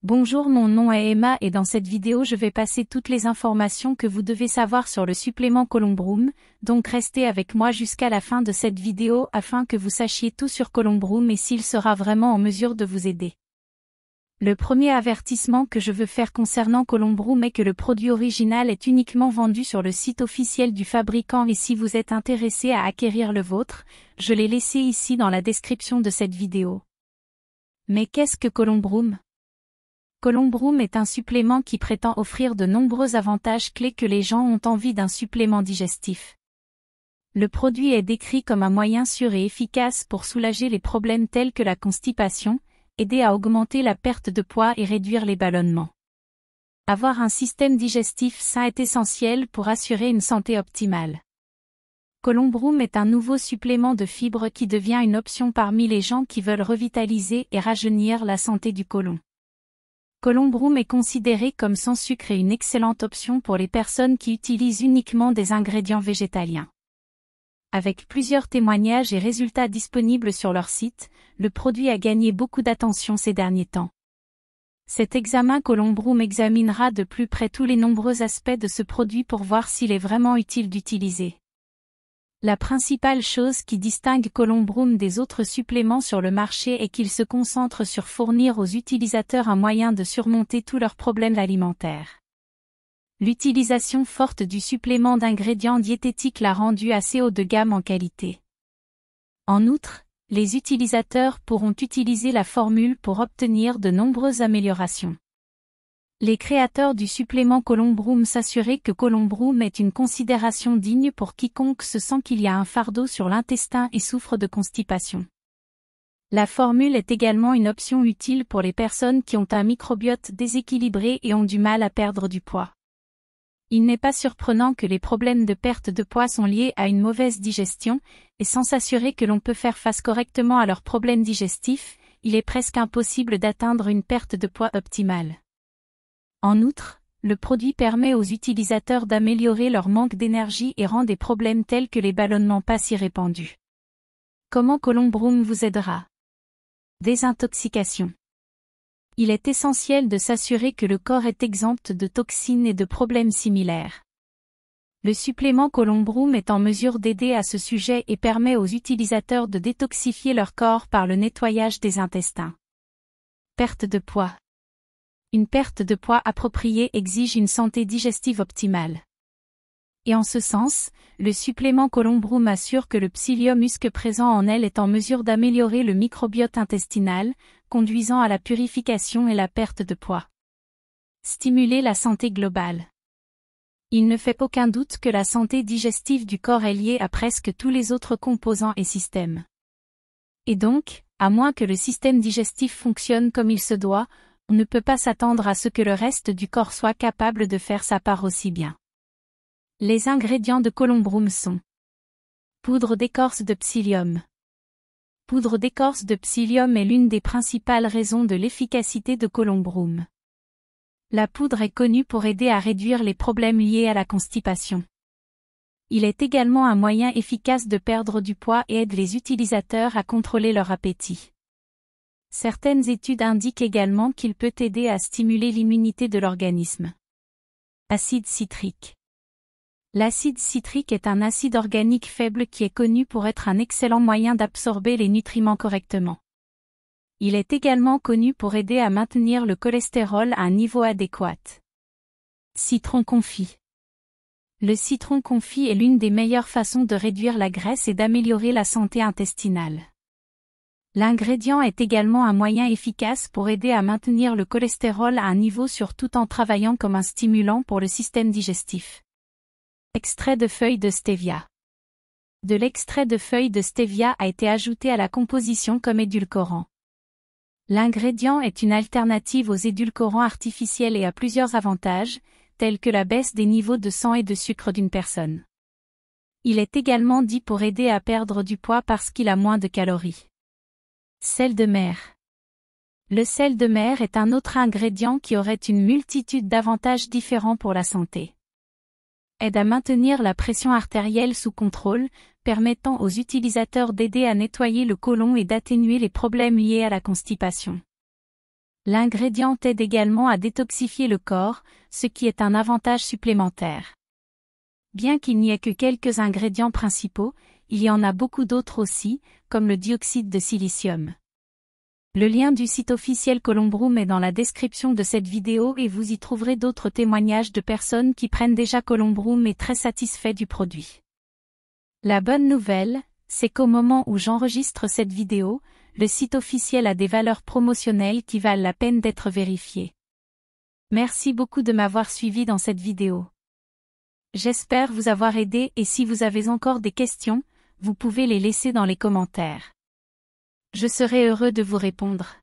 Bonjour, mon nom est Emma et dans cette vidéo je vais passer toutes les informations que vous devez savoir sur le supplément Columbrum, donc restez avec moi jusqu'à la fin de cette vidéo afin que vous sachiez tout sur Columbrum et s'il sera vraiment en mesure de vous aider. Le premier avertissement que je veux faire concernant Columbrum est que le produit original est uniquement vendu sur le site officiel du fabricant et si vous êtes intéressé à acquérir le vôtre, je l'ai laissé ici dans la description de cette vidéo. Mais qu'est-ce que Columbrum ? Columbrum est un supplément qui prétend offrir de nombreux avantages clés que les gens ont envie d'un supplément digestif. Le produit est décrit comme un moyen sûr et efficace pour soulager les problèmes tels que la constipation, aider à augmenter la perte de poids et réduire les ballonnements. Avoir un système digestif sain est essentiel pour assurer une santé optimale. Columbrum est un nouveau supplément de fibres qui devient une option parmi les gens qui veulent revitaliser et rajeunir la santé du côlon. Columbrum est considéré comme sans sucre et une excellente option pour les personnes qui utilisent uniquement des ingrédients végétaliens. Avec plusieurs témoignages et résultats disponibles sur leur site, le produit a gagné beaucoup d'attention ces derniers temps. Cet examen Columbrum examinera de plus près tous les nombreux aspects de ce produit pour voir s'il est vraiment utile d'utiliser. La principale chose qui distingue Columbrum des autres suppléments sur le marché est qu'il se concentre sur fournir aux utilisateurs un moyen de surmonter tous leurs problèmes alimentaires. L'utilisation forte du supplément d'ingrédients diététiques l'a rendu assez haut de gamme en qualité. En outre, les utilisateurs pourront utiliser la formule pour obtenir de nombreuses améliorations. Les créateurs du supplément Columbrum s'assuraient que Columbrum est une considération digne pour quiconque se sent qu'il y a un fardeau sur l'intestin et souffre de constipation. La formule est également une option utile pour les personnes qui ont un microbiote déséquilibré et ont du mal à perdre du poids. Il n'est pas surprenant que les problèmes de perte de poids sont liés à une mauvaise digestion, et sans s'assurer que l'on peut faire face correctement à leurs problèmes digestifs, il est presque impossible d'atteindre une perte de poids optimale. En outre, le produit permet aux utilisateurs d'améliorer leur manque d'énergie et rend des problèmes tels que les ballonnements pas si répandus. Comment Columbrum vous aidera ? Désintoxication. Il est essentiel de s'assurer que le corps est exempt de toxines et de problèmes similaires. Le supplément Columbrum est en mesure d'aider à ce sujet et permet aux utilisateurs de détoxifier leur corps par le nettoyage des intestins. Perte de poids. Une perte de poids appropriée exige une santé digestive optimale. Et en ce sens, le supplément Columbrum assure que le psyllium musque présent en elle est en mesure d'améliorer le microbiote intestinal, conduisant à la purification et la perte de poids. Stimuler la santé globale. Il ne fait aucun doute que la santé digestive du corps est liée à presque tous les autres composants et systèmes. Et donc, à moins que le système digestif fonctionne comme il se doit, on ne peut pas s'attendre à ce que le reste du corps soit capable de faire sa part aussi bien. Les ingrédients de Columbrum sont poudre d'écorce de psyllium. Poudre d'écorce de psyllium est l'une des principales raisons de l'efficacité de Columbrum. La poudre est connue pour aider à réduire les problèmes liés à la constipation. Il est également un moyen efficace de perdre du poids et aide les utilisateurs à contrôler leur appétit. Certaines études indiquent également qu'il peut aider à stimuler l'immunité de l'organisme. Acide citrique. L'acide citrique est un acide organique faible qui est connu pour être un excellent moyen d'absorber les nutriments correctement. Il est également connu pour aider à maintenir le cholestérol à un niveau adéquat. Citron confit. Le citron confit est l'une des meilleures façons de réduire la graisse et d'améliorer la santé intestinale. L'ingrédient est également un moyen efficace pour aider à maintenir le cholestérol à un niveau sûr tout en travaillant comme un stimulant pour le système digestif. Extrait de feuilles de stevia. De l'extrait de feuilles de stevia a été ajouté à la composition comme édulcorant. L'ingrédient est une alternative aux édulcorants artificiels et a plusieurs avantages, tels que la baisse des niveaux de sang et de sucre d'une personne. Il est également dit pour aider à perdre du poids parce qu'il a moins de calories. Sel de mer. Le sel de mer est un autre ingrédient qui aurait une multitude d'avantages différents pour la santé. Aide à maintenir la pression artérielle sous contrôle, permettant aux utilisateurs d'aider à nettoyer le côlon et d'atténuer les problèmes liés à la constipation. L'ingrédient aide également à détoxifier le corps, ce qui est un avantage supplémentaire. Bien qu'il n'y ait que quelques ingrédients principaux, il y en a beaucoup d'autres aussi, comme le dioxyde de silicium. Le lien du site officiel Columbroom est dans la description de cette vidéo et vous y trouverez d'autres témoignages de personnes qui prennent déjà Columbroom et très satisfaits du produit. La bonne nouvelle, c'est qu'au moment où j'enregistre cette vidéo, le site officiel a des valeurs promotionnelles qui valent la peine d'être vérifiées. Merci beaucoup de m'avoir suivi dans cette vidéo. J'espère vous avoir aidé et si vous avez encore des questions, vous pouvez les laisser dans les commentaires. Je serai heureux de vous répondre.